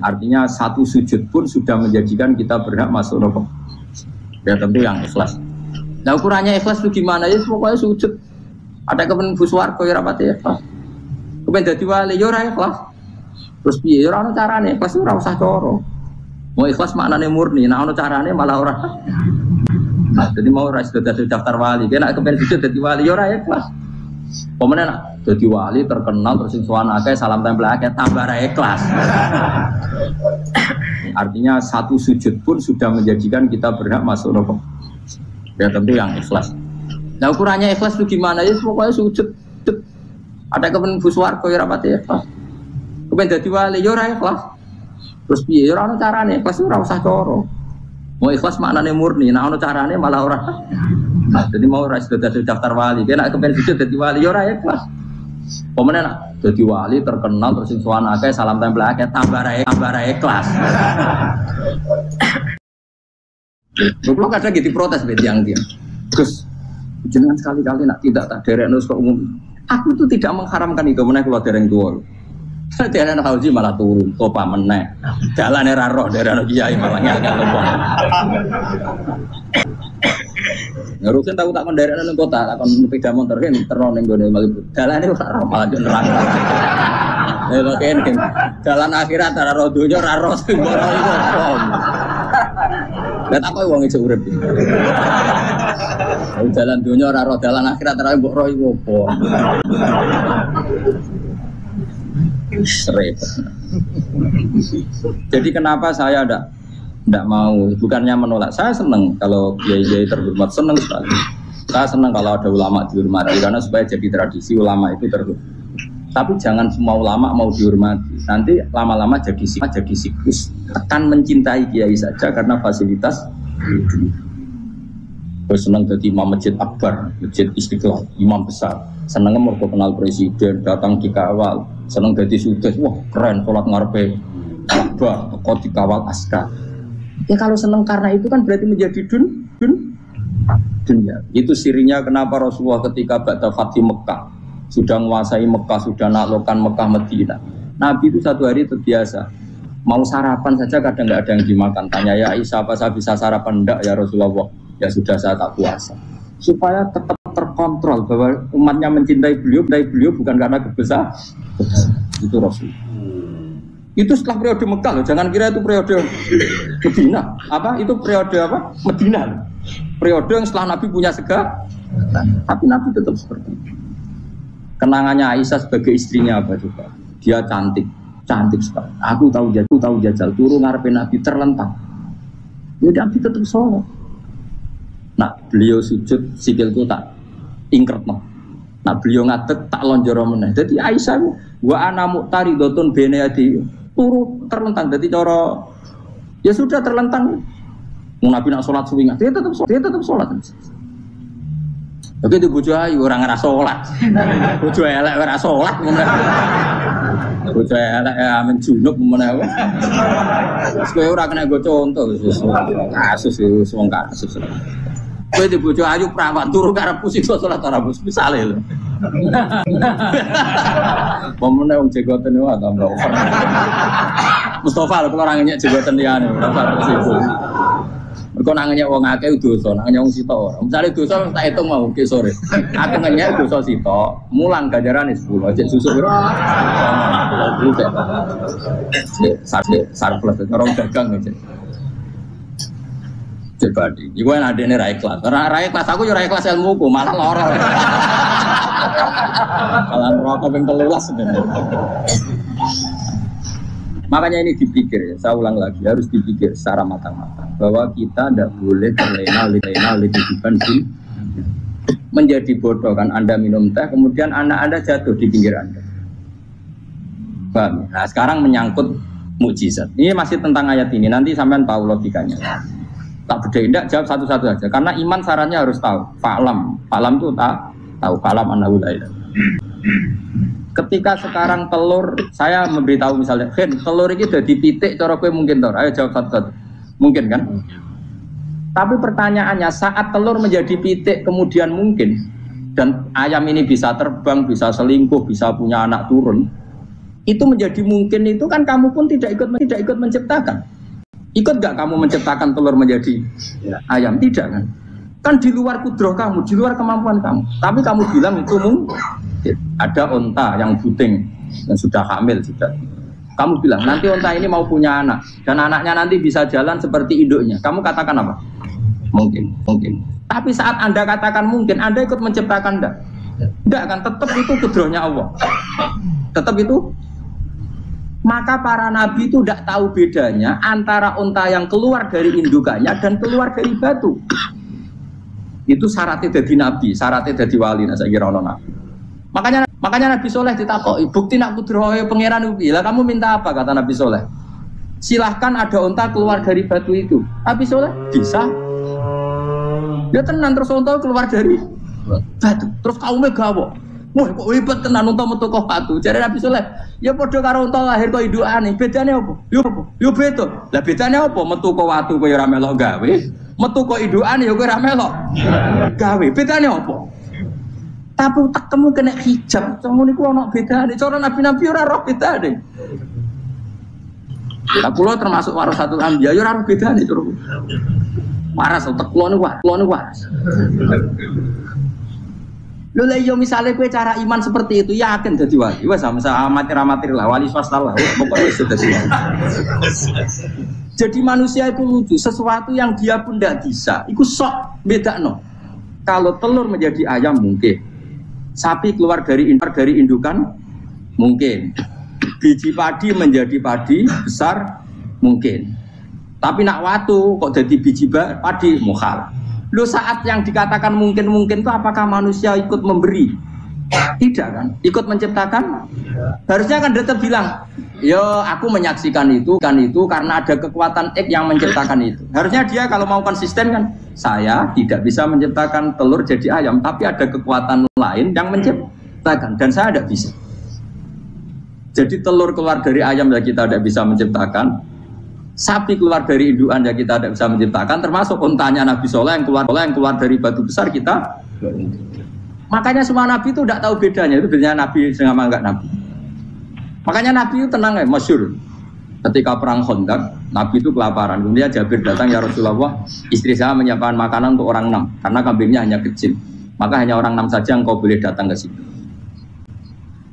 Artinya satu sujud pun sudah menjadikan kita berhak masuk neraka. Ya tentu yang ikhlas. Nah ukurannya ikhlas itu gimana ya? Pokoknya sujud. Ada kepen buswarga ya rapati ikhlas. Kepen dadi wali ya ora ikhlas. Terus piye ya ora ono carane, ikhlas ora usah cara. Mau ikhlas maknane murni, nah ono carane malah ora. Nah, jadi mau ora sudah daftar wali, kena kepen sujud dadi wali ya ora ikhlas. Pemenang nak jadi wali terkenal terus sowan akeh salam tempel akeh tambah ra ikhlas. Artinya satu sujud pun sudah menjadikan kita berhak masuk neraka. Ya tentu yang ikhlas. Nah ukurannya ikhlas itu gimana ya? Pokoknya sujud. Ada kepen buswarga ya rapati ikhlas. Kepen dadi wali ya ora ikhlas. Terus piye ya ora ono carane, ikhlas ora usah cara. Mau ikhlas maknane murni, nah ono carane malah ora. Nah, jadi mau ora sudah daftar wali, kena kepen sujud dadi wali ya ora ikhlas. Pemenang nak jadi wali terkenal terus sowan akeh salam tempel akeh tambah ra ikhlas. Belum kadang gitu protes yang dia. Gus, jangan sekali-kali nak tidak tak derekno kok umum. Aku tuh tidak mengharamkan itu meneh kula dereng tuwa. Dereng haji malah turun, topa meneh. Dalane ra roh dereng kiai malah ngel-ngel lompong. Ngurusin tahu tak mendarat nang kota, tak kon sepeda motor kan terno ning gone Malibu. Dalane ora roh malah yo neraka. Lha kene dalan akhirat ora roh donya ora roh sing ora iso. Lah tak kowe wong iso urip. Dalan donya ora roh, dalan akhirat ora mbok roh iku opo. Jadi kenapa saya tidak mau, bukannya menolak, saya senang kalau kiai-kiai terhormat, senang sekali. Saya senang kalau ada ulama dihormati karena supaya jadi tradisi ulama itu terhormat. Tapi jangan semua ulama mau dihormati. Nanti lama-lama jadi siklus. Akan mencintai kiai saja karena fasilitas. Saya senang jadi imam masjid akbar, masjid Istiqlal, imam besar. Senang mau kenal presiden, datang dikawal. Senang jadi sudes, wah keren, sholat ngarepe Ka'bah, kok dikawal askar. Ya kalau senang karena itu kan berarti menjadi dunia. Itu sirinya kenapa Rasulullah ketika ba'da Fathi Mekah sudah menguasai Mekah, sudah naklukkan Mekah Madinah. Nabi itu satu hari terbiasa mau sarapan saja kadang nggak ada yang dimakan. Tanya ya Aisyah, apa saya bisa sarapan? Enggak ya Rasulullah. Ya sudah saya tak puasa. Supaya tetap terkontrol bahwa umatnya mencintai beliau bukan karena kebesaran. Itu Rasul. Itu setelah periode Mekah loh, jangan kira itu periode Medina. Apa? Itu periode apa? Medina. Periode yang setelah Nabi punya segala. Tapi Nabi tetap seperti itu. Kenangannya Aisyah sebagai istrinya apa juga? Dia cantik sekali. Aku tahu jajal turun ngarepe Nabi terlentang. Ya Nabi tetap sholat. Nah, beliau sujud sikilku tak ingkretno. Nah, beliau ngadeg tak lonjoro meneh. Jadi Aisyah wa ana muqtaridotun bene yadi turu terlentang. Jadi cara ya sudah terlentang. Nabi nak sholat suwi dia tetap sholat. Oke, di bojo ayu orang ngerasa sholat. Bojo elek ora sholat meneh. Bojo elek amen junub meneh. Wis kowe ora kena go contoh kasus wong kasus. Kowe di bojo ayu prawan turu karepku sing sholat ora bus misale lho. Pemene wong jegoten wae ta mbok. Mustafa lho ora ngenyek jegoten liyane. Mergo nang ngenyek wong akeh dosa, nang ngenyek wong sitok ora. Misale dosa tak hitung mau ke sore. Aku ngenyek dosa sitok, mulang ganjarane 10. Cek susuk piro? Sarplus orang dagang cek. Badi, iku ana dene ra ikhlas. Ora ikhlas aku yo ra ikhlas ilmuku, malah lara. Malah rokok ping 13 sebenarnya. Makanya ini dipikir ya, saya ulang lagi harus dipikir secara matang-matang bahwa kita tidak boleh terlena oleh kehidupan menjadi bodoh kan. Anda minum teh, kemudian anak Anda jatuh di pinggir Anda. Paham? Nah sekarang menyangkut mukjizat. Ini masih tentang ayat ini, nanti sampean tahu logikanya. Tak bedain, tidak jawab satu-satu aja. Karena iman sarannya harus tahu. Fa'lam itu tahu. Fa'lam annahu la ilaha. Ketika sekarang telur, saya memberitahu misalnya, telur ini udah dipitik, cara kowe mungkin tor. Ayo jawab satu-satu. Mungkin kan? Tapi pertanyaannya, saat telur menjadi pitik kemudian mungkin, dan ayam ini bisa terbang, bisa selingkuh, bisa punya anak turun, itu menjadi mungkin itu kan kamu pun tidak ikut menciptakan. Ikut gak kamu menciptakan telur menjadi ayam? Tidak kan? Kan di luar kudroh kamu, di luar kemampuan kamu. Tapi kamu bilang itu mungkin. Ada onta yang buting yang sudah hamil sudah. Kamu bilang nanti onta ini mau punya anak dan anaknya nanti bisa jalan seperti induknya. Kamu katakan apa? Mungkin. Tapi saat Anda katakan mungkin, Anda ikut menciptakan enggak? Enggak kan? Tetap itu kudrohnya Allah. Tetap itu. Maka para nabi itu tidak tahu bedanya antara onta yang keluar dari indukannya dan keluar dari batu. Itu syaratnya jadi nabi, syaratnya jadi wali. Nah, saya kira orang nabi. Makanya Nabi Soleh ditakoki, bukti nak kudrohe pangeran ubi. Lah kamu minta apa kata Nabi Soleh? Silahkan ada onta keluar dari batu itu. Nabi Soleh bisa. Dia tenan terus onta keluar dari batu. Terus kaumnya gawok. Wah kok hebat tenan onta metu kok batu. Jare Nabi Soleh, ya padha karo onta lahir kok indukane. Bedane apa? Yo beda. Lah bedane apa? Metu kok watu kok ya ora melok gawe. Metu kok indukane ya kok ora melok gawe. Bedane apa? Tapi utakmu kena hijab, ngono niku ana bedane. Cara nabi-nabi ora roh bedane. Lah kula termasuk warasatul anbiya ya ora roh bedane cara. Waras utek kula niku waras. Lho lha yo misale kowe cara iman seperti itu yakin dadi wali. Wes sama amatir lah wali swasta lah. Pokoke wis dadi. Jadi manusia itu lucu, sesuatu yang dia pun tidak bisa. Iku sok bedakno. Kalau telur menjadi ayam mungkin. Sapi keluar dari indukan mungkin. Biji padi menjadi padi besar mungkin. Tapi nak watu kok jadi biji padi mukhal. Lu saat yang dikatakan mungkin itu apakah manusia ikut memberi? Tidak kan? Ikut menciptakan? Harusnya kan tetap bilang, yo aku menyaksikan itu karena ada kekuatan X yang menciptakan itu. Harusnya dia kalau mau konsisten kan, saya tidak bisa menciptakan telur jadi ayam, tapi ada kekuatan lain yang menciptakan dan saya tidak bisa. Jadi telur keluar dari ayam ya kita tidak bisa menciptakan, sapi keluar dari indukan ya kita tidak bisa menciptakan, termasuk untanya Nabi Soleh yang keluar dari batu besar kita. Makanya semua nabi itu tidak tahu bedanya, itu bedanya nabi sama enggak nabi. Makanya nabi itu tenang ya, masyhur. Ketika perang Khandaq, nabi itu kelaparan. Kemudian Jabir datang, ya Rasulullah, istri saya menyiapkan makanan untuk orang 6 karena kambingnya hanya kecil. Maka hanya orang 6 saja engkau boleh datang ke situ.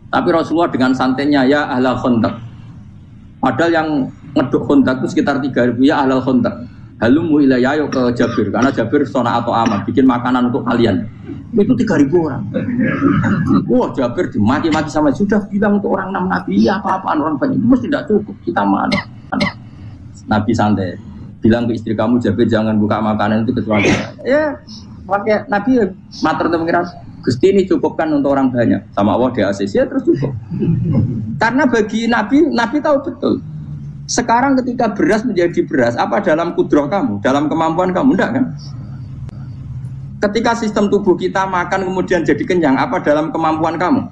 Tapi Rasulullah dengan santainya, ya ahlal Khandaq. Padahal yang ngeduk Khandaq itu sekitar 3.000, ya ahlal Khandaq. Halumu ilayya ke Jabir, karena Jabir sona atau aman, bikin makanan untuk kalian. Itu 3.000 orang. Wah Jabir dimaki-maki sama, sudah bilang untuk orang 6 nabi, ya apa-apaan orang banyak, itu mesti tidak cukup, kita mana. Nabi santai, bilang ke istri kamu, Jabir jangan buka makanan itu kecuali ya, pakai Nabi matur untuk mengira, Gusti ini cukupkan untuk orang banyak, sama Allah di ACC ya terus cukup. Karena bagi Nabi tahu betul. Sekarang ketika beras menjadi beras, apa dalam kudroh kamu, dalam kemampuan kamu, enggak kan? Ketika sistem tubuh kita makan kemudian jadi kenyang, apa dalam kemampuan kamu?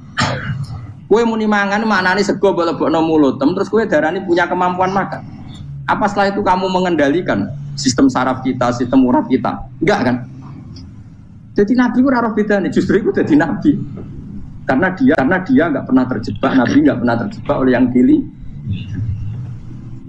Kue muni mangan maknane sego bolebokno mulut, terus kue darani punya kemampuan makan. Apa setelah itu kamu mengendalikan sistem saraf kita, sistem urat kita? Enggak kan? Jadi Nabi itu ora bedane, justru itu jadi Nabi. Karena dia enggak pernah terjebak, Nabi enggak pernah terjebak oleh yang pilih.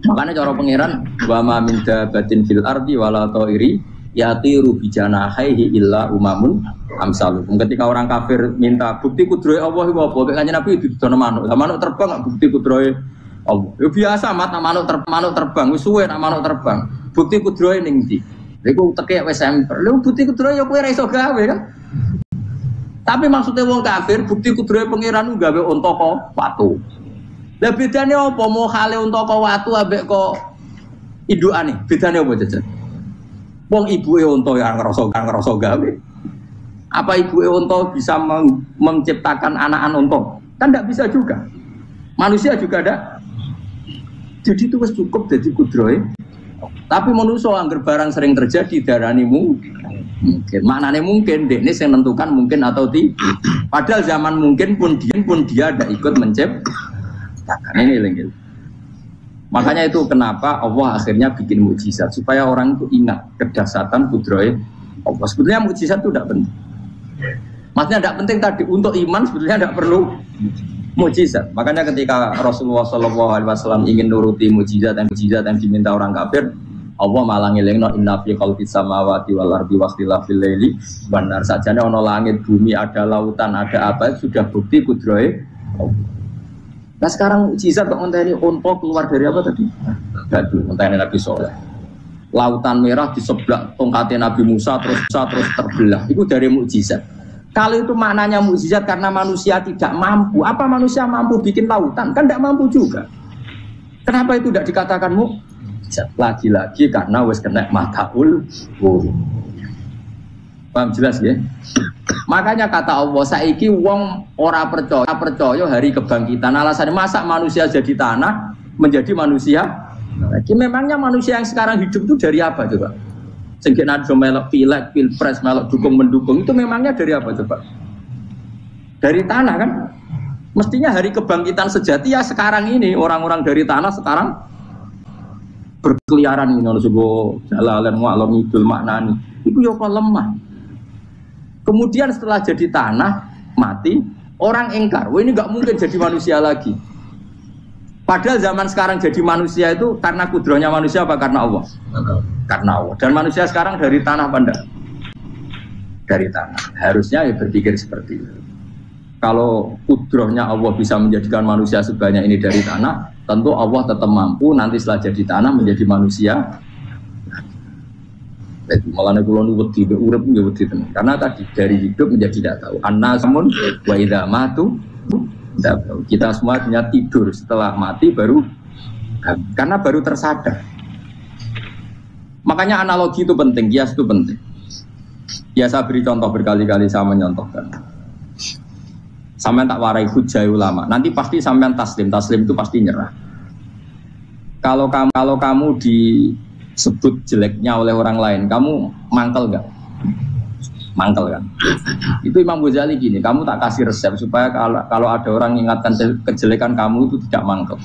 Makanya cara pangeran wa ma min dabatin fil ardi wala ta'iri yatiru bijanahihi illa umamun amsalukum. Ketika orang kafir minta bukti kudrohe Allah iku apa? Kanjeng Nabi didono manuk. Lah manuk terbang bukti kudrohe Allah. Ya biasa manuk terbang wis suwe nak manuk terbang. Bukti kudrohe ning ndi? Iku teke wis semper. Lha bukti kudrohe ya kowe ora iso gawe kan. Tapi maksudnya wong kafir bukti kudrohe pangeran gawe unta kok watu. Lah bedane apa mau hale untuk kok watu ambek kok indukane? Bedane apa jajan? Wong ibuke unta yang ngerasa gawe. Apa ibuke unta bisa menciptakan anakan unta? Kan enggak bisa juga. Manusia juga ada. Jadi itu wis cukup dadi kudrohe. Tapi manusia angger barang sering terjadi darani mungkin. Maknane mungkin dekne sing nentukan mungkin atau tidak. Padahal zaman mungkin pun dia ada ikut menciptakan. Ini lenggil. Makanya itu kenapa Allah akhirnya bikin mukjizat supaya orang itu ingat kedahsyatan kudrohe Allah. Sebetulnya mukjizat itu tidak penting. Maksudnya tidak penting tadi untuk iman sebetulnya tidak perlu mukjizat. Makanya ketika Rasulullah SAW ingin nuruti mukjizat yang diminta orang kafir, Allah malah ngelingno inna fi khalqis samawati wal ardi wakhtilafil laili wan nar. Sajane ana langit, bumi, ada lautan, ada apa sudah bukti kudrahe Allah. Nah sekarang mukjizat kok ngenteni unta keluar dari apa tadi? Batu, ngenteni Nabi Saleh. Lautan merah di sebelah tongkatnya Nabi Musa terus terbelah. Itu dari mukjizat. Kalau itu maknanya mukjizat karena manusia tidak mampu. Apa manusia mampu bikin lautan? Kan tidak mampu juga. Kenapa itu tidak dikatakan mukjizat? Lagi-lagi karena wis kena mataul. Paham jelas ya? Makanya kata Allah, saiki wong ora percaya hari kebangkitan. Alasannya masa manusia jadi tanah menjadi manusia? Memangnya manusia yang sekarang hidup itu dari apa coba? Sehingga nado melok pileg, pilpres, melok dukung mendukung itu memangnya dari apa coba? Dari tanah kan? Mestinya hari kebangkitan sejati ya sekarang ini orang-orang dari tanah sekarang berkeliaran ini nono jalalan wa'lam idul maknani. Itu yo lemah. Kemudian setelah jadi tanah, mati, orang engkar, wah ini nggak mungkin jadi manusia lagi. Padahal zaman sekarang jadi manusia itu karena kudrohnya manusia apa karena Allah? Karena Allah. Dan manusia sekarang dari tanah apa? Dari tanah. Harusnya ya berpikir seperti itu. Kalau kudrohnya Allah bisa menjadikan manusia sebanyak ini dari tanah, tentu Allah tetap mampu nanti setelah jadi tanah menjadi manusia. Malah kulon wedi urip ya wedi tenan. Karena tadi dari hidup menjadi tidak tahu. Annasamun wa idza matu kita semua hanya tidur setelah mati baru karena baru tersadar. Makanya analogi itu penting, kias itu penting. Ya saya beri contoh berkali-kali saya menyontohkan. Sampean tak warai hujah ulama. Nanti pasti sampean taslim itu pasti nyerah. Kalau kamu disebut jeleknya oleh orang lain, kamu mangkel nggak? Mangkel kan? Itu Imam Ghazali gini, kamu tak kasih resep supaya kalau ada orang mengingatkan kejelekan kamu itu tidak mangkel.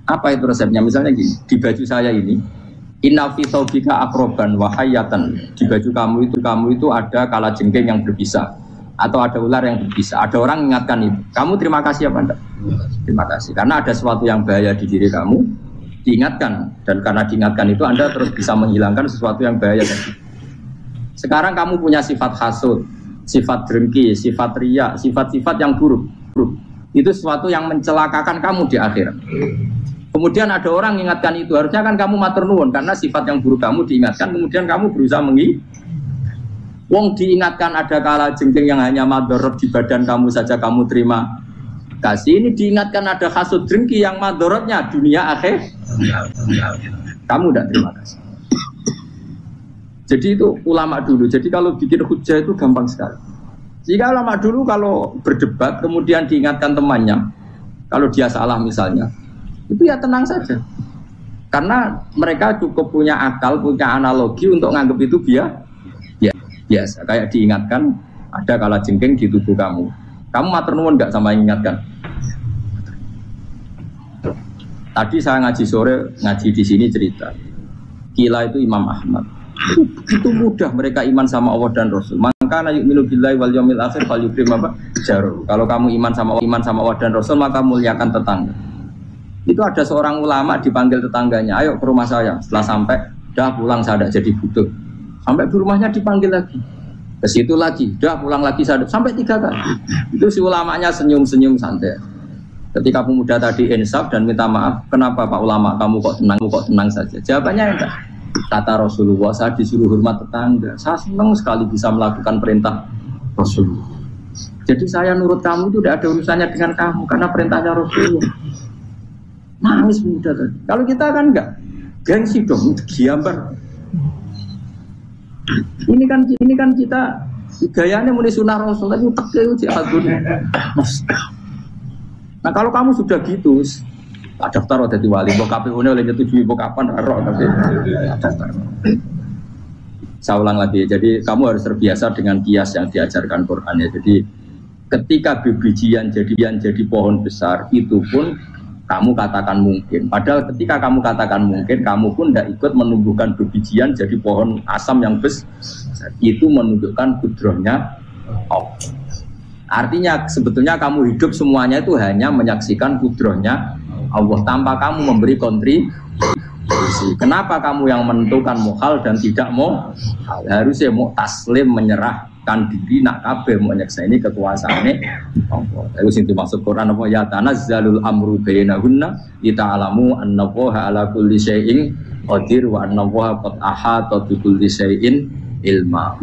Apa itu resepnya? Misalnya gini, di baju saya ini, inna fi thawbika akroban wa hayatan. Di baju kamu itu ada kalajengking yang berbisa atau ada ular yang berbisa. Ada orang mengingatkan itu. Kamu terima kasih apa enggak? Terima kasih. Karena ada sesuatu yang bahaya di diri kamu, diingatkan, dan karena diingatkan itu Anda terus bisa menghilangkan sesuatu yang bahaya tadi. Sekarang kamu punya sifat hasud, sifat dengki, sifat riya, sifat-sifat yang buruk. Itu sesuatu yang mencelakakan kamu di akhirat. Kemudian ada orang mengingatkan itu, harusnya kan kamu matur nuwun karena sifat yang buruk kamu diingatkan, kemudian kamu berusaha Wong diingatkan ada kalajengking yang hanya madharat di badan kamu saja kamu terima kasih. Ini diingatkan ada hasud dengki yang madharatnya dunia akhir. Kamu tidak terima kasih. Jadi itu ulama dulu. Jadi kalau bikin hujah itu gampang sekali. Jika ulama dulu kalau berdebat kemudian diingatkan temannya, kalau dia salah misalnya, itu ya tenang saja. Karena mereka cukup punya akal, punya analogi untuk nganggap itu biasa. Kayak diingatkan ada kalajengking di tubuh kamu. Kamu matur nuwun enggak sama ingatkan? Tadi saya ngaji sore, ngaji di sini cerita. Kila itu Imam Ahmad. Itu mudah mereka iman sama Allah dan Rasul. Maka yu'minu billahi wal yaumil akhir falyukrim apa? Jarum. Kalau kamu iman sama Allah dan Rasul maka muliakan tetangga. Itu ada seorang ulama dipanggil tetangganya, ayo ke rumah saya. Setelah sampai, dah pulang saya tidak jadi butuh. Sampai di rumahnya dipanggil lagi. Ke situ lagi, dah pulang lagi saya sampai 3 kali. Itu si ulamanya senyum-senyum santai. Ketika pemuda tadi insaf dan minta maaf, kenapa Pak Ulama kamu kok tenang saja? Jawabannya enggak. Kata Rasulullah, saya disuruh hormat tetangga. Saya senang sekali bisa melakukan perintah Rasulullah. Jadi saya nurut kamu itu tidak ada urusannya dengan kamu karena perintahnya Rasulullah. Nangis muda tadi. Kalau kita kan enggak, gengsi dong, giambar. Ini kan kita gayanya muni sunah Rasul tapi uteknya uji agun. Nah kalau kamu sudah gitu, daftar udah di wali, mau KPU-nya oleh nyetujui, mau kapan roh tapi daftar. Saya ulang lagi, jadi kamu harus terbiasa dengan kias yang diajarkan Quran ya. Jadi ketika bibijian jadi pohon besar, itu pun kamu katakan mungkin. Padahal ketika kamu katakan mungkin, kamu pun tidak ikut menumbuhkan bibijian jadi pohon asam yang besar. Itu menunjukkan kudrohnya Allah. Artinya sebetulnya kamu hidup semuanya itu hanya menyaksikan kudrohnya Allah tanpa kamu memberi kontribusi. Kenapa kamu yang menentukan muhal dan tidak mau? Harusnya mau taslim menyerahkan diri nak kabeh mau nyekseni kekuasaane Allah. Itu sing dimaksud Quran apa ya tanazzalul amru bainahunna lita'lamu annallaha ala kulli syai'in qadir wa annallaha qad ahata bi kulli syai'in ilma.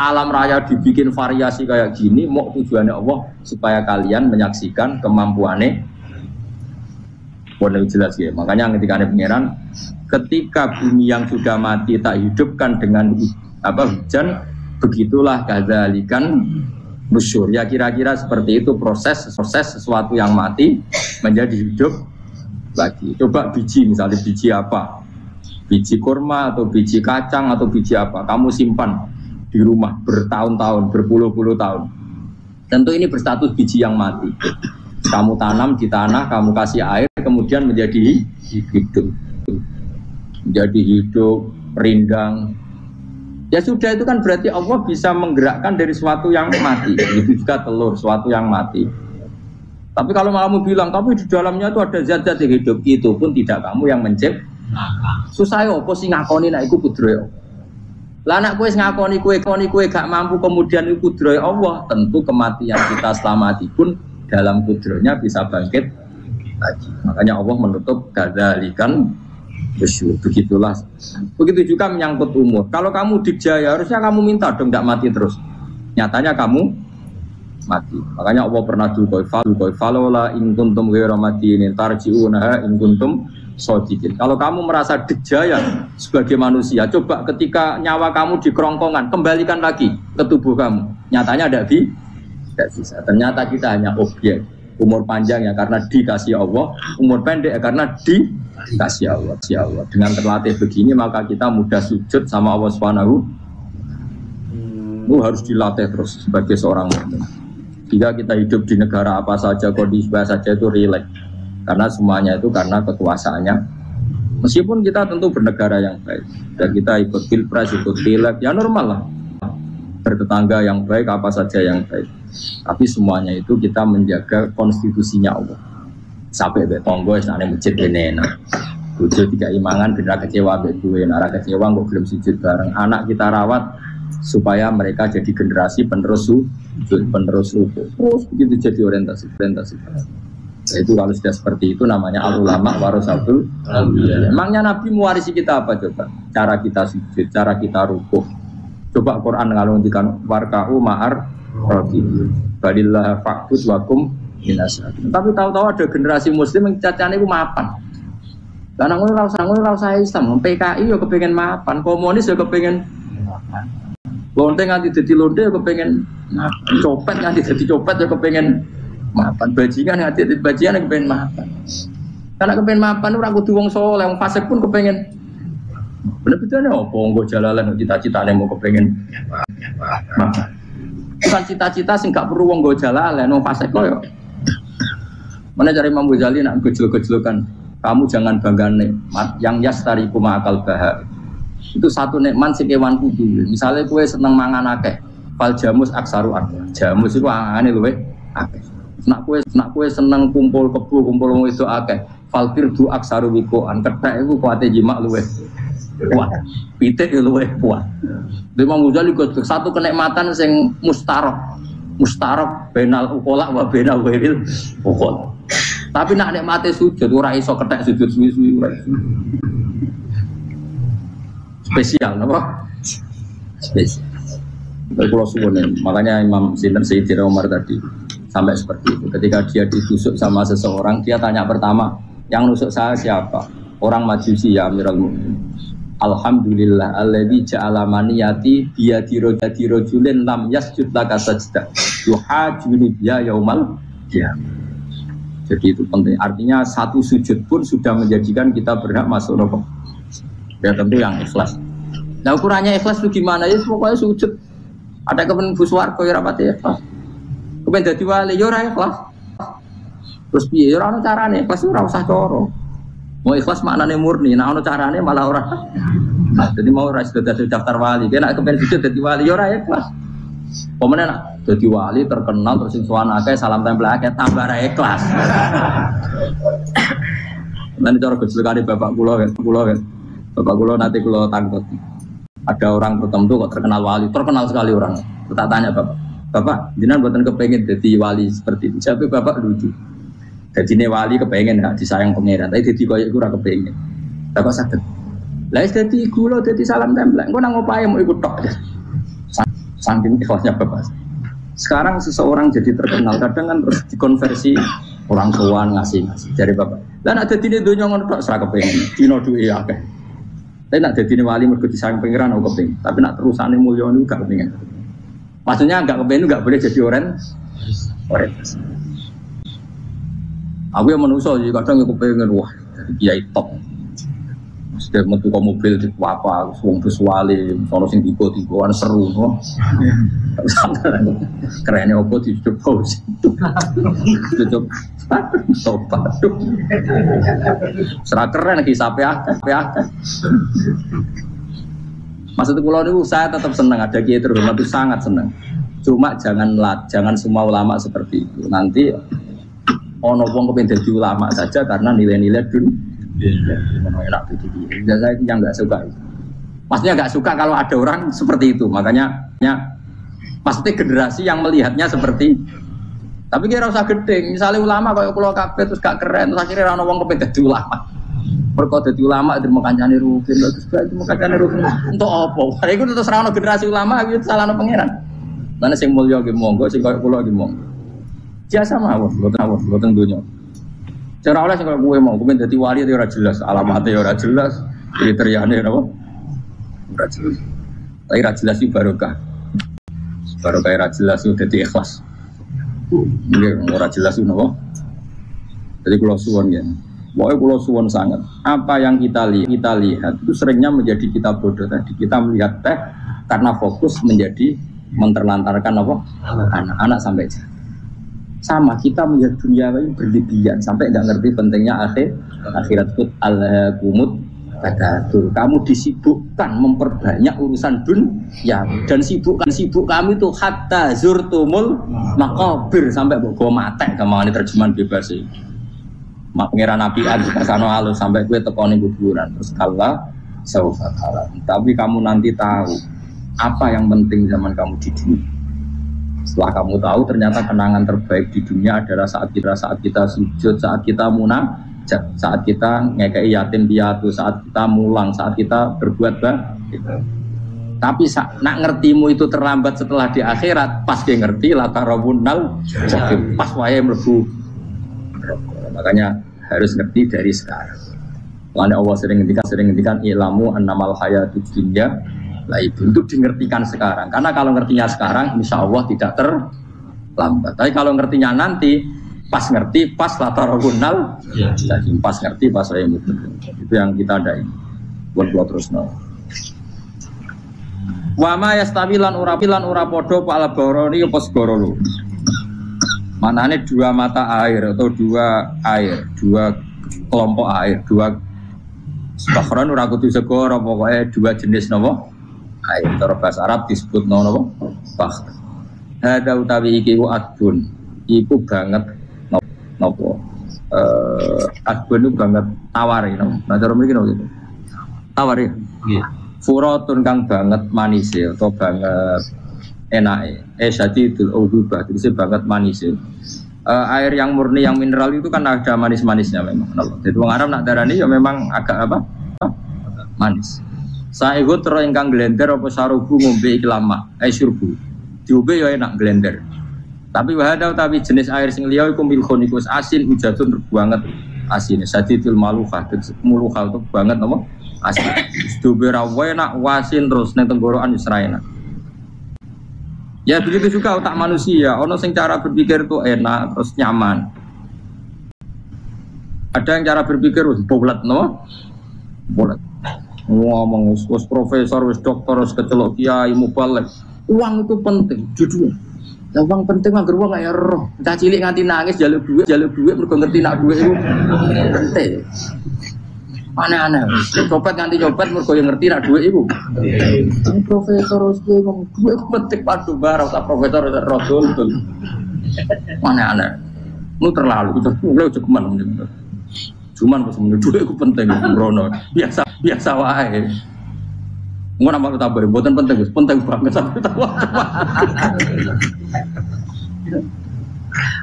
Alam raya dibikin variasi kayak gini mau tujuannya Allah supaya kalian menyaksikan kemampuannya. Boleh jelas ya. Makanya ketika ada pangeran, ketika bumi yang sudah mati tak hidupkan dengan hujan, begitulah kadzalikan nusyur. Ya kira-kira seperti itu proses sesuatu yang mati menjadi hidup lagi. Coba biji misalnya biji apa? Biji kurma atau biji kacang atau biji apa, kamu simpan di rumah bertahun-tahun, berpuluh-puluh tahun. Tentu ini berstatus biji yang mati. Kamu tanam di tanah, kamu kasih air, kemudian menjadi hidup. Menjadi hidup, rindang. Ya sudah, itu kan berarti Allah bisa menggerakkan dari sesuatu yang mati. Itu juga telur, sesuatu yang mati. Tapi kalau kamu bilang, tapi di dalamnya itu ada zat-zat yang hidup, itu pun tidak kamu yang menciptakan. Susah ya apa sih ngakoni nek iku kudrohe. Lah nek kowe ngakoni kowe gak mampu kemudian iku kudrohe Allah, tentu kematian kita selama mati pun dalam kudrohnya bisa bangkit lagi. Makanya Allah menutup kadzalikan nusyur. Begitulah. Begitu juga menyangkut umur. Kalau kamu dijaya harusnya kamu minta dong tidak mati terus. Nyatanya kamu mati. Makanya Allah pernah falola in kuntum ghairu madinin tarji'unaha in kuntum shodiqin. Kalau kamu merasa dijaya sebagai manusia, coba ketika nyawa kamu di kerongkongan, kembalikan lagi ke tubuh kamu. Nyatanya tidak bisa. Ternyata kita hanya objek. Umur panjang ya karena dikasih Allah, umur pendek ya karena dikasih Allah. Dengan terlatih begini maka kita mudah sujud sama Allah Subhanahu. Itu harus dilatih terus sebagai seorang mukmin. Jika kita hidup di negara apa saja, kondisi apa saja itu rileks. Karena semuanya itu karena kekuasaannya. Meskipun kita tentu bernegara yang baik dan kita ikut pilpres, ikut pileg, ya normal lah. Bertetangga yang baik, apa saja yang baik. Tapi semuanya itu kita menjaga konstitusinya Allah. Sampai betonggo, sana masjid ini enak. Tujuh tiga imangan, benar kecewa beduin, arah kecewa nggak belum sujud bareng. Anak kita rawat supaya mereka jadi generasi penerus sujud, penerus rukuk. Terus begitu jadi orientasi. Itu kalau sudah seperti itu namanya al-ulama warasatul anbiya. Emangnya Nabi mewarisi kita apa coba? Cara kita sujud, cara kita rukuk. Coba Quran ngaluntikan warka'u ma'ar raki'in. Balillah fa'bud wakum minasyarikin. Tapi tahu-tahu ada generasi muslim yang cacane iku mapan. Karena ngono ora usah Islam, PKI yo kepengin mapan, komunis yo kepengin mapan. Lonte nganti dadi lonte yo kepengin mapan. Copet nganti dadi copet yo kepengin mapan, bajingan nganti dadi bajingan yo kepengin mapan. Karena kepengin mapan ora kudu wong saleh, wong fasik pun kepengin. Bener-bener apa nggo jalalan cita-citane mau kepengin mapan. Bukan cita-cita sing gak perlu wong nggo jalalan, wong fasik kok yo. Mana cari Imam Ghazali nak gejol-gejolkan, kamu jangan bangga nikmat yang yastariku ma'akal bahar. Itu satu nikmat sing kewan kudu. Misalnya kowe seneng mangan akeh, fal jamus aksaru akeh. Jamus iku angane luwih akeh. Nak kowe seneng kumpul kebo, kumpul wong wedok akeh, fal firdu aksaru wikoan. Kethek iku kuwate jimak luwih kuat. Pitik luwih kuat. Imam Ghazali kok satu kenikmatan sing mustarok benal ukola wa benal wiril ukol. Tapi nak nikmate sujud ora iso kethek sujud suwi-suwi ora. Spesial napa? Spesial. Kalau suwun makanya Imam Sinten Sayyidina Umar tadi sampai seperti itu. Ketika dia ditusuk sama seseorang, dia tanya pertama, yang nusuk saya siapa? Orang Majusi ya Amirul Mukminin. Alhamdulillah alladzi ja'ala maniyati biyadi rajulin lam yasjud laka sajdah yuhajuni biya yaumal qiyamah. Jadi itu penting. Artinya satu sujud pun sudah menjadikan kita berhak masuk neraka. Ya tentu yang ikhlas. Nah ukurannya ikhlas itu gimana? Ya pokoknya sujud. Ada kepen buswarga ya rapati ikhlas. Kepen dadi wali ya ora ikhlas. Terus piye ya ora ono carane, ikhlas ora usah cara. Mau ikhlas maknane murni, nah ono carane malah ora. Nah, jadi mau ora sudah daftar wali, kena kepen sujud dadi wali ya ora ikhlas. Pemene nak dadi wali terkenal terus sing sowan akeh salam tempel akeh tambah ra ikhlas. Nanti cara gejolakane bapak kula kan. Bapak kula nanti kula tangkut. Ada orang tertentu kok terkenal wali, terkenal sekali orang. Tak tanya bapak, jenengan mboten kepengin dadi wali seperti itu. Tapi bapak lucu. Dadine wali kepengin gak disayang pangeran, tapi dadi koyo iku ora kepengin. Bapak saged. Lah wis dadi kula dadi salam tempel. Engko nang opahe mau ikut tok. Saking ikhlasnya bapak. Sekarang seseorang jadi terkenal, kadang kan terus dikonversi orang tuaan ngasih dari bapak. Lah nek dadine donya ngono tok ora kepengin. Dino duwe akeh. Tapi nek dadine wali mergo disayang pangeran aku kepengin. Tapi nek terusane mulya niku gak kepengin. Maksudnya gak kepengin gak boleh jadi orang. Aku yang manusia jadi kadang aku pengen wah jadi kiai top. Setiap metu ke mobil di apa, suang bersuali, sono sing tiba-tibaan seru, no. Kerennya apa di coba, tutup, tobat, serah keren lagi sampai akhir. Maksudnya pulau itu saya tetap senang ada kiai terhormat itu sangat senang. Cuma jangan semua ulama seperti itu. Nanti ono wong kepengen jadi ulama saja karena nilai-nilai enak gitu. Saya yang nggak suka itu. Maksudnya nggak suka kalau ada orang seperti itu. Makanya maksudnya generasi yang melihatnya seperti. Tapi kira usah gede. Misalnya ulama kayak pulau kabeh terus gak keren. Terus akhirnya ono wong kepengen jadi ulama. Mereka jadi ulama itu makancane rugen. Terus itu makancane rugen. Untuk apa? Itu terus ono generasi ulama itu salah no pangeran. Mana sing mulya ki monggo, sing kayak pulau ki monggo. Biasa mawon, boten dunya. Cara oleh sing koyo kowe mau kepen dadi wali ora jelas, alamate ora jelas, kriteriane napa? Ora jelas. Tapi ora jelas iki barokah. Barokah ora jelas itu dadi ikhlas. Nggih, ora jelas itu napa? Jadi kula suwun ya. Pokoke kula suwun sangat. Apa yang kita lihat itu seringnya menjadi kita bodoh tadi. Kita melihat teh karena fokus menjadi menterlantarkan apa? Anak-anak sampai jatuh. Sama kita melihat dunia ini berlebihan sampai nggak ngerti pentingnya akhirat itu al-kumut takatsur. Kamu disibukkan memperbanyak urusan dunia dan sibuk kami itu hatta zurtumul maqabir sampai bawa mate kemana terjemahan bebas sih. Mak pengiran Nabi Ad kasano halus sampai gue tekoni kuburan terus kala saufa kala. Tapi kamu nanti tahu apa yang penting zaman kamu di dunia. Setelah kamu tahu ternyata kenangan terbaik di dunia adalah saat kita sujud, saat kita munajat, saat kita ngekei yatim piatu, saat kita mulang, saat kita berbuat baik. Tapi nak ngertimu itu terlambat setelah di akhirat, pas dia ngerti latarabunal, pas wae mlebu. Makanya harus ngerti dari sekarang. Karena Allah sering ngendikan ilamu annamal hayatud dunya. Lah itu untuk dingertikan sekarang. Karena kalau ngertinya sekarang, insya Allah tidak terlambat. Tapi kalau ngertinya nanti, pas latarabunal, jadi pas ngerti, pas saya mutu. Itu yang kita ada ini. Buat terus no. Wama yastawilan ura podo pala boroni pos gorolo. Manane dua mata air atau dua kelompok air, dua bahron ura kudu segoro pokoknya dua jenis nopo. Air cara bahasa Arab disebut nopo bah. Hada utawi iki ku adbun. Iku banget nopo. Adbun itu banget tawar ya. Nah cara mriki nopo gitu. Tawar ya. Nggih. Furatun kang banget manis atau banget enake. Syadidul udubah itu banget manis. Air yang murni yang mineral itu kan ada manis-manisnya memang. Jadi wong Arab nak darani ya memang agak apa? Manis. Saegot ro ingkang glender apa sarubu ngombe iki lama, syurbu. Diombe ya enak glender. Tapi wahada utawi jenis air sing liya iku milkhun iku asin ujatun banget asine. Sadidul maluha, muluha itu banget apa? Asin. Diombe ra enak wasin terus ning tenggorokan wis ra enak. Ya begitu juga otak manusia, ono sing cara berpikir itu enak terus nyaman. Ada yang cara berpikir bulat no? Bulat. Ngomong wis profesor, wis doktor, wis kecelok kiai mubalek. Uang itu penting, jujur. Lah uang penting anggar wong kaya roh. Cah cilik nganti nangis njaluk duit mergo ngerti nak duit itu penting. Aneh-aneh. Copet nganti copet mergo yang ngerti nak dhuwit iku. Ini profesor iki ngomong dhuwit penting padu barang tak profesor rodol. Aneh-aneh. Lu terlalu cuman. Cuman pas menurut dhuwit iku penting rono. Biasa wae. Ngono nama tambah mboten penting banget sampe tahu.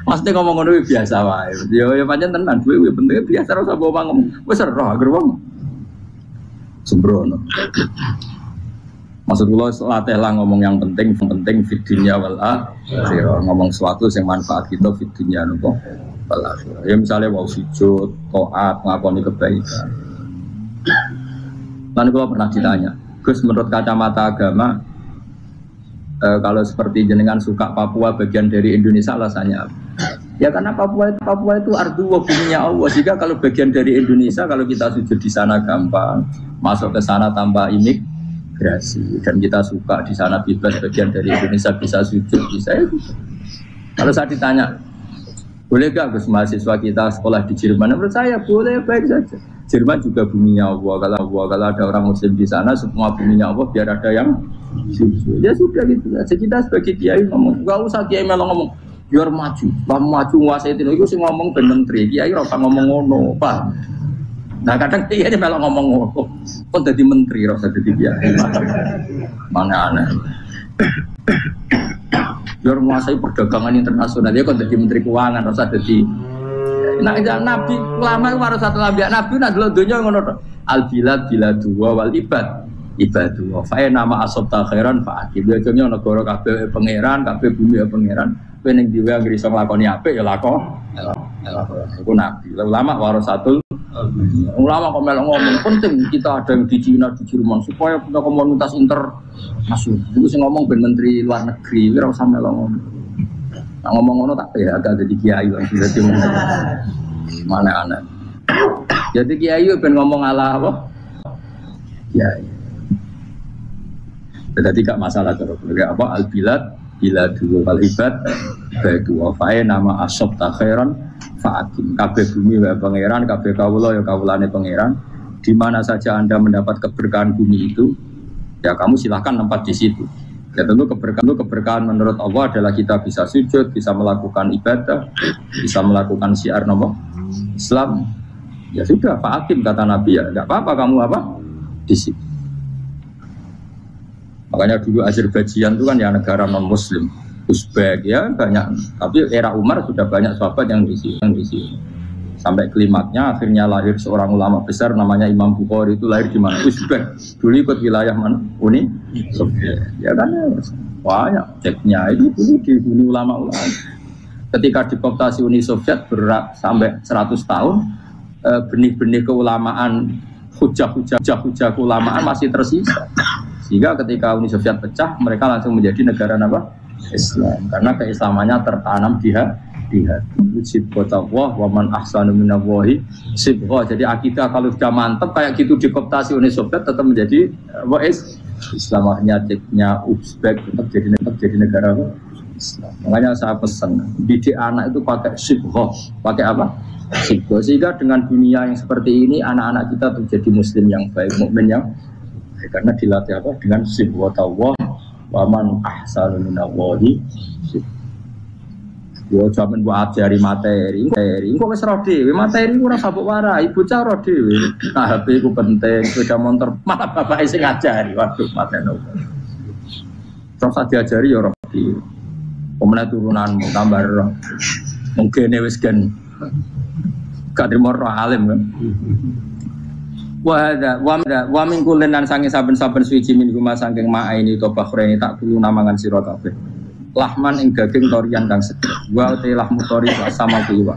Mesti ngomong ngono biasa wae. Ya pancen tenan duwe penting biasa ora usah bawa ngomong. Wis roh agar wong sembrono. Maksud kula latih lah ngomong yang penting fid dunya wal akhirah. Ngomong sesuatu yang manfaat kita fid dunya nopo wal akhirah. Ya misalnya wau sujud, taat, ngakoni kebaikan. Lan kula pernah ditanya, Gus menurut kacamata agama kalau seperti jenengan suka Papua bagian dari Indonesia alasannya apa? Ya karena Papua itu ardu wa buminya Allah. Jika kalau bagian dari Indonesia kalau kita sujud di sana gampang, masuk ke sana tanpa imigrasi dan kita suka di sana bebas bagian dari Indonesia bisa sujud bisa itu. Kalau saya ditanya, boleh gak Gus mahasiswa kita sekolah di Jerman? Menurut saya boleh, baik saja. Jerman juga buminya Allah. Kalau ada orang Muslim di sana, semua buminya Allah biar ada yang sujud. Ya sudah gitu. Jadi kita sebagai kiai ngomong, gak usah kiai malah ngomong, biar maju nguasai itu sih ngomong ben menteri. Kiai ora ngomong ngono, Pak. Nah kadang kiai malah ngomong ngono, kok jadi menteri ora usah jadi kiai. Mana aneh. Biar menguasai perdagangan internasional dia kok jadi menteri keuangan ora usah jadi. Nah, Nabi ulama itu harus satu nabi. Nabi nak dulu dunia ngono to. Al bilad dua wal ibadu. Fa nama asabta khairan fa akib. Dia contohnya negara kabeh pangeran, kabeh bumi pangeran. Kowe ning dhewe anggere iso nglakoni apik ya lakon. Iku nabi. Ulama warasatul ulama kok melok ngomong penting kita ada yang di Cina, di Jerman supaya punya komunitas internasional. Iku sing ngomong ben menteri luar negeri, ora usah melok ngomong. Nah, ngomong ngono tak ya agak jadi kiai langsung jadi mana aneh. Jadi kiai ben ngomong ala apa? Kiai. Jadi gak masalah terus. Apa al bilad dua kali ibad batu wafae nama asob takhiran faatim. Kabeh bumi wa pangeran, kabeh kawula ya kawulane pangeran. Di mana saja Anda mendapat keberkahan bumi itu, ya kamu silahkan tempat di situ. Ya tentu keberkahan menurut Allah adalah kita bisa sujud, bisa melakukan ibadah, bisa melakukan syiar nama Islam. Ya sudah, Pak Hakim kata Nabi ya, enggak apa-apa kamu apa di situ. Makanya dulu Azerbaijan itu kan ya negara non Muslim, Uzbek ya banyak. Tapi era Umar sudah banyak sahabat yang di sini. Sampai klimaknya akhirnya lahir seorang ulama besar namanya Imam Bukhari itu lahir di mana? Uzbek. Dulu ikut wilayah mana? Uni Soviet. Ya kan banyak ceknya itu dulu di ulama-ulama. Ketika dikooptasi Uni Soviet berat sampai 100 tahun, benih-benih keulamaan, hujah-hujah keulamaan masih tersisa. Sehingga ketika Uni Soviet pecah, mereka langsung menjadi negara apa? Islam. Karena keislamannya tertanam di hati. Sibghatullah wa man ahsanu minallahi sibghah. Jadi akidah kalau sudah mantap kayak gitu dikooptasi Uni Soviet tetap menjadi Islam. Nyatanya Uzbek tetap jadi negara Islam. Makanya saya pesan didik anak itu pakai sibghah. Pakai apa? Sibghah. Sehingga dengan dunia yang seperti ini anak-anak kita menjadi muslim yang baik, mukmin yang baik. Karena dilatih apa? Dengan sibghatullah wa man ahsanu minallahi sibghah. Yo jaman buat ajari materi. Kok wis ro dhewe materi ora sabuk warai, bocah ro dhewe. Nah, HP ku penting, sepeda motor malah bapak sing ngajari. Waduh, mateno. Terus diajari yo ro dhewe. Pemene turunanmu tambah ro. Mungkin wis gen gak trimo ro alim kan. Wa min kullen lan sange saben-saben suci min rumah saking ma'aini to bakhreni tak kulo namangan sira kabeh. Lahman ing daging torian kang seger wa te lahmu tori sama kuwa.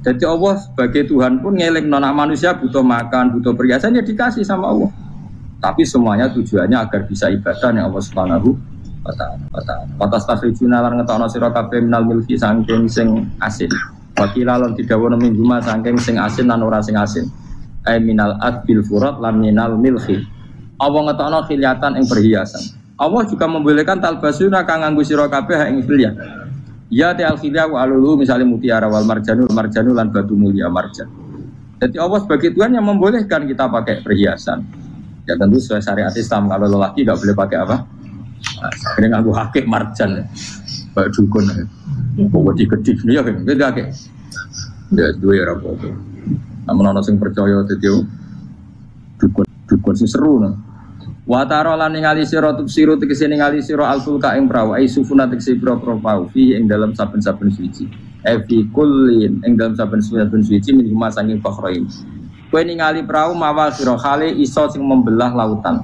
Jadi Allah sebagai Tuhan pun ngelingno nek manusia butuh makan, butuh perhiasan ya dikasih sama Allah. Tapi semuanya tujuannya agar bisa ibadah ning Allah Subhanahu wa taala. Batas tasrijuna lan ngetokno sira kabeh minal milki saking sing asin. Wakila lan didhawuhna minggu ma saking sing asin lan ora sing asin. Ai minal adbil furat lan minal milki. Allah ngetokno khiliatan ing perhiasan. Allah juga membolehkan talbasuna kang nganggo sira kabeh ing khilya. Ya ta'al khilya wa alulu misalnya mutiara wal marjanu lan batu mulia marjan. Jadi Allah sebagai Tuhan yang membolehkan kita pakai perhiasan. Ya tentu sesuai syariat Islam. Kalau lelaki nggak boleh pakai apa? Ini nganggu hakik marjan, kayak dukun. Pokok digedih nih ya kan, beda kayak. Ya dua ya rapopo. Namun orang yang percaya itu dukun sih seru nih. Wataro lan ningali sira tubsiru tegese ningali sira alfulka ing prawu ai sufuna tegese pro pau fi ing dalam saben-saben suci. Fi kullin ing dalam saben-saben suci min huma sanging fakhrain. Kowe ningali prau mawal sira khale iso sing membelah lautan.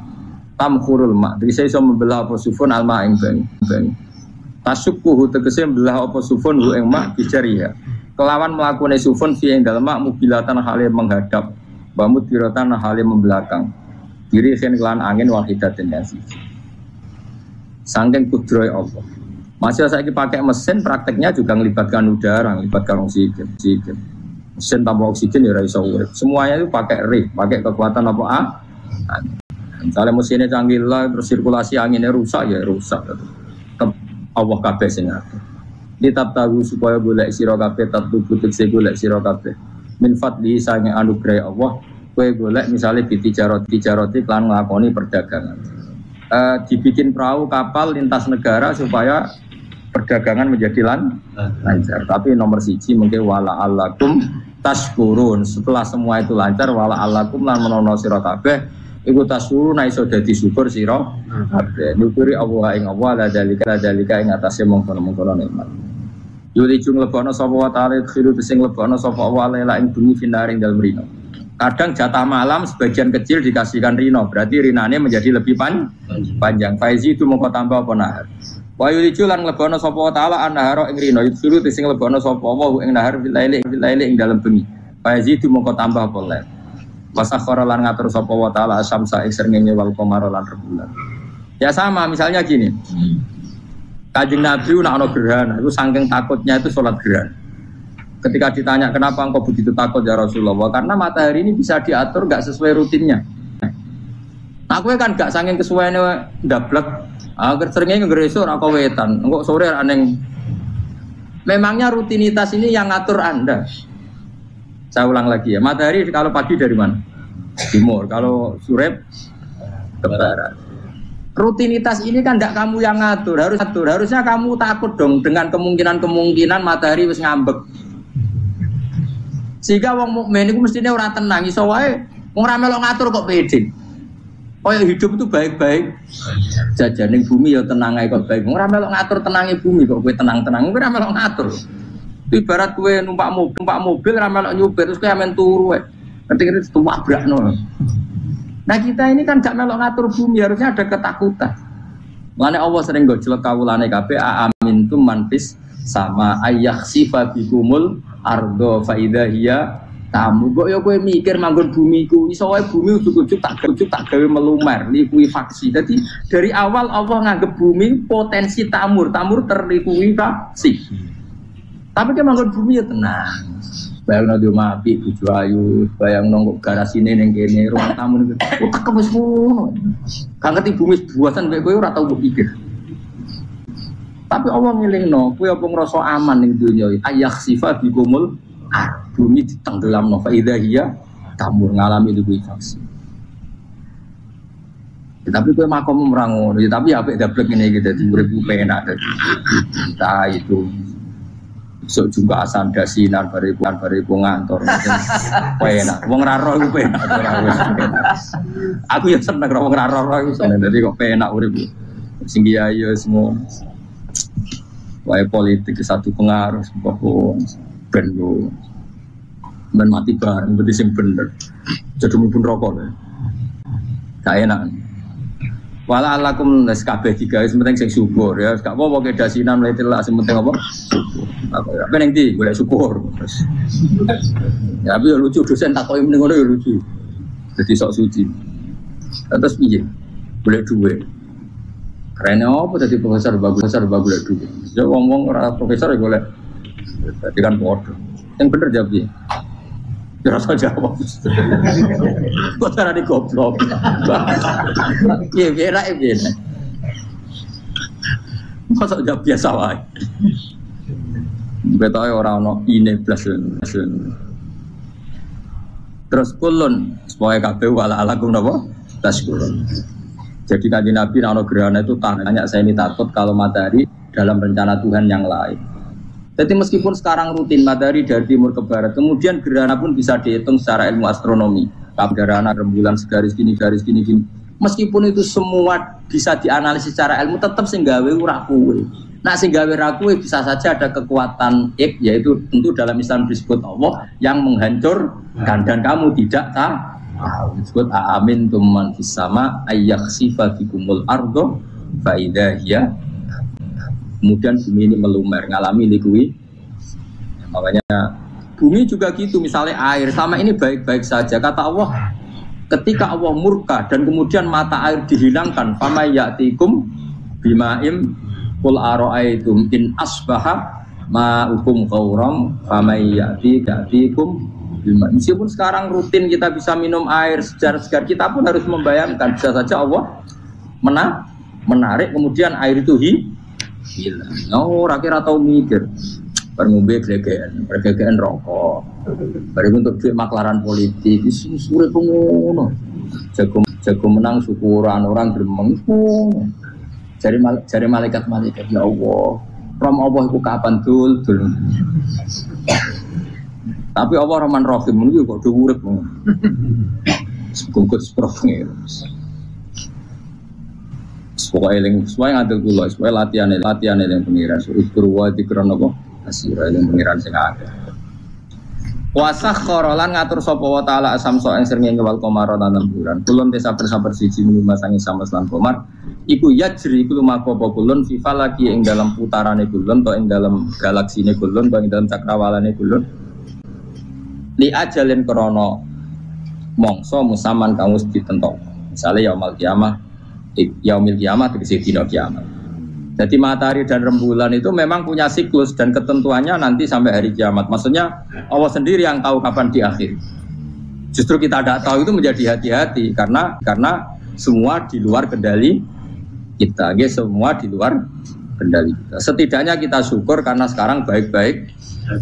Tamkhurul ma, tegese iso membelah apa sufun alma ing banyu. Tasukkuhu tegese membelah apa sufun hu ing ma bijariha. Kelawan mlakune sufun fi ing dalem mak mubilatan hale menghadap, bamut diratan hale membelakang. Diri khen kelan angin wahidatin yang siji. Saking kudrohe Allah. Masih saiki pakai mesin prakteknya juga melibatkan udara, melibatkan oksigen. Mesin tanpa oksigen ya ora iso urip. Semuanya itu pakai rig, pakai kekuatan apa? Misalnya mesinnya canggih lah, terus sirkulasi anginnya rusak ya rusak. Allah kabeh sing ngatur. Kitab tahu supaya golek sira kabeh tatu butik se golek sira kabeh. Min fadli sange anugerah Allah. Kowe golek misalnya tijaroti lan nglakoni perdagangan. Dibikin perahu kapal lintas negara supaya perdagangan menjadi lancar. Tapi nomor siji mungkin wala alakum tashkurun. Setelah semua itu lancar wala alakum lan menono sira kabeh iku tashkurun iso dadi syukur sira kabeh. Nyukuri Allah ing Allah la dalika ing atase mongkon-mongkon nikmat. Yuli jung lebono sapa wa ta'ala khiru sing lebono sapa wa la ing bumi finaring dalem rino. Kadang jatah malam sebagian kecil dikasihkan rino, berarti rinane menjadi lebih panjang. Faizi itu mongko tambah apa nahar. Wa yulicu lan lebono sapa taala annahara ing rino yusuru sing lebono sapa wa ing nahar bilaili ing dalem bengi. Faizi itu mongko tambah apa le. Wasakhara lan ngatur sapa wa taala asyamsa ing srengenge wal qamara lan rembulan. Ya sama misalnya gini. Kanjeng Nabi nak ono gerhana, itu saking takutnya itu salat gerhana. Ketika ditanya kenapa engkau begitu takut ya Rasulullah, karena matahari ini bisa diatur gak sesuai rutinnya. Aku kan gak saking kesuaiannya ndablek. Agar seringnya ngeresur aku wetan, engkau sore aneh. Memangnya rutinitas ini yang ngatur Anda. Saya ulang lagi ya, matahari kalau pagi dari mana? Timur, kalau sore ke barat. Rutinitas ini kan gak kamu yang ngatur, harusnya kamu takut dong dengan kemungkinan matahari wis ngambek. Sehingga wong mukmin iku mestine ora tenang iso wae wong ora melok ngatur kok pede. Kaya hidup itu baik-baik. Jajaning bumi ya tenang ae kok baik. Wong ora melok ngatur tenange bumi kok kowe tenang-tenang. Kowe ora melok ngatur. Ibarat kowe numpak mobil ora melok nyupir terus kowe amen turu wae. Ngerti-ngerti tuwabrakno. Nah kita ini kan gak melok ngatur bumi, harusnya ada ketakutan. Mulane Allah sering go jelek kawulane kabeh amintum manfis sama ayakhsifa bikumul ardo faida hiya tamu kok ya kowe mikir manggon bumi ku iso wae bumi ujug-ujug tak gawe melumer likuifaksi. Jadi dari awal Allah nganggep bumi potensi tamur terlikuifaksi. Tapi kan manggon bumi ya tenang. Bayangno di omah apik bojo ayu, bayangno kok garasine ning kene ruang tamu niku. Tak wis ngono. Gak ngerti bumi buatan kowe ora tau pikir. Tapi Allah ngelingno, kowe apa ngrasa aman ning dunya iki? Ayakhsifa bikumul bumi ditenggelamno fa idza hiya tamur ngalami likuifaksi. Tapi kowe makom ora ngono, tapi apik dablek ngene iki dadi urip penak dadi. Kita itu sok juga asan dasinan bariku ngantor. Penak. Wong ra roh iku penak ora wis. Aku ya seneng wong ra roh iku seneng dadi kok penak urip. Sing kiai ya semua. Wae politik satu pengaruh bahwa ben mati bareng berarti sing bener. Jadi pun rokok ya. Gak enak. Wala alakum nas kabeh digawe penting sing syukur ya. Gak apa-apa ke dasinan mlete lak sing penting apa? Apa ning ndi golek syukur. Ya tapi lucu dosen takoki mending ngono ya lucu. Dadi sok suci. Terus piye? Golek duit. Karena apa jadi profesor bagus duit. Ya ngomong ora profesor ya golek. Dadi kan bodoh. Yang bener jawab piye? Ya rasa jawab. Kok cara di goblok. Piye piye. Masa jawab biasa wae. Betahe ora ono ine blas. Terus kulun supaya kabeh wala alakum napa taskurun. Jadi kanjeng Nabi ana gerhana itu tanya saya ini takut kalau matahari dalam rencana Tuhan yang lain. Jadi meskipun sekarang rutin matahari dari timur ke barat, kemudian gerhana pun bisa dihitung secara ilmu astronomi. Gerhana rembulan segaris gini. Meskipun itu semua bisa dianalisis secara ilmu, tetap sing gawe ora kuwe. Nah sing gawe ra kuwe bisa saja ada kekuatan yaitu tentu dalam Islam disebut Allah yang menghancurkan dan kamu tidak tahu. Disebut amin tuman fis sama ayyakhsifa bikumul ardo fa idza hiya. Kemudian bumi ini melumer ngalami likui. Makanya bumi juga gitu, misalnya air sama ini baik-baik saja. Kata Allah, ketika Allah murka dan kemudian mata air dihilangkan, fama ya'tikum bima'im qul ara'aytum in asbaha ma'ukum qauram fama ya'tikum bima'im. Meskipun sekarang rutin kita bisa minum air segar-segar, kita pun harus membayangkan bisa saja Allah menarik kemudian air itu hilang. Oh, rakyat atau mikir ngombe glegeken rokok. Bari untuk duit maklaran politik isu sure pengono. Jago menang syukuran orang gremeng. Jari malaikat ya Allah. Rom Allah iku kapan dul. Tapi Allah Rahman Rahim niku kok do urip. Bungkus profil. Supaya ngadil kula, supaya latihan yang pengiran. Ikru wa dikron apa? Asira yang pengiran sing akeh. Wasah khorolan ngatur sapa wa taala asam so ing srengenge wal qamara lan bulan. Kulun desa sabar siji mlima sange sama lan qamar. Iku yajri iku lumaku apa kulun fi falaki ing dalam putarane kulun to ing dalam galaksine kulun to ing dalam cakrawalane kulun. Li ajalin krana mangsa musaman kang wis ditentok. Misale yaumil kiamah tegese dina kiamat. Jadi matahari dan rembulan itu memang punya siklus dan ketentuannya nanti sampai hari kiamat. Maksudnya Allah sendiri yang tahu kapan diakhiri. Justru kita tidak tahu itu menjadi hati-hati karena semua di luar kendali kita. Semua di luar kendali kita. Setidaknya kita syukur karena sekarang baik-baik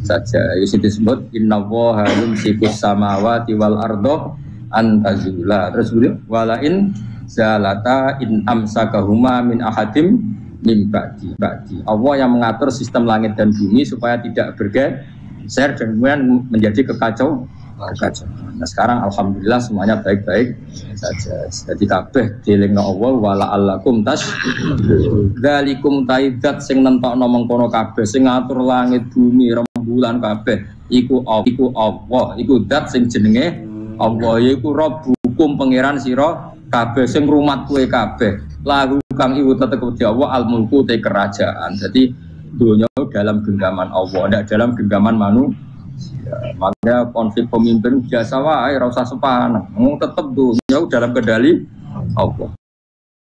saja. Itu disebut innallaha yumsikus samawati wal ardo an tazula. Terus walain zalata in amsakahuma min ahadim min ba'di. Allah yang mengatur sistem langit dan bumi supaya tidak bergeser dan kemudian menjadi kekacauan. Nah sekarang alhamdulillah semuanya baik-baik saja. Jadi kabeh dilingno Allah wala allakum tas dzalikum taidat sing nentokno mengkono kabeh sing ngatur langit bumi rembulan kabeh iku Allah iku zat sing jenenge Allah iku Rabbukum pangeran sira kabeh sing rumat kowe kabeh lahu kang iku tetep di Allah al mulku te kerajaan. Jadi dunia dalam genggaman Allah, tidak dalam genggaman manusia. Makanya konflik pemimpin biasa wae ora usah sepaneng. Tetep dunia dalam kendali Allah.